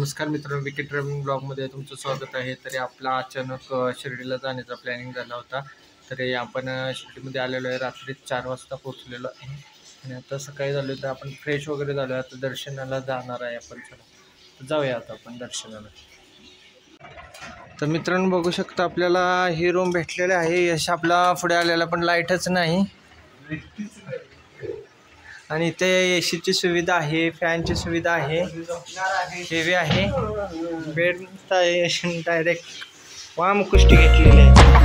नमस्कार मित्रांनो, wicket travelling ब्लॉगमध्ये तुमचं स्वागत आहे. तरी आपला अचानक शिर्डीला जाण्याचा प्लॅनिंग झाला होता. तरी आपण शिर्डीमध्ये आलेलो आहे. रात्री 4 वाजता पोहोचलेलो आहे आणि आता सकाळी झालो तर आपण फ्रेश वगैरे झालो. आता दर्शनाला जाणार आहे आपण. चला तर जाऊया आता आपण दर्शनाला. तर मित्रांनो बघू शकता आपल्याला ही रूम भेटलेली आहे. यश आपला पुढे आलेला पण लाईटच नाही आणि इथे एसीची सुविधा आहे, फॅनची सुविधा आहे, टीव्ही आहे, बेड आहे, डायरेक्ट वाम कुस्ती घेतलेली आहे.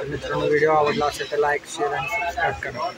मित्रांनो व्हिडिओ आवडला असेल तर लाईक, शेअर आणि सबस्क्राईब करा.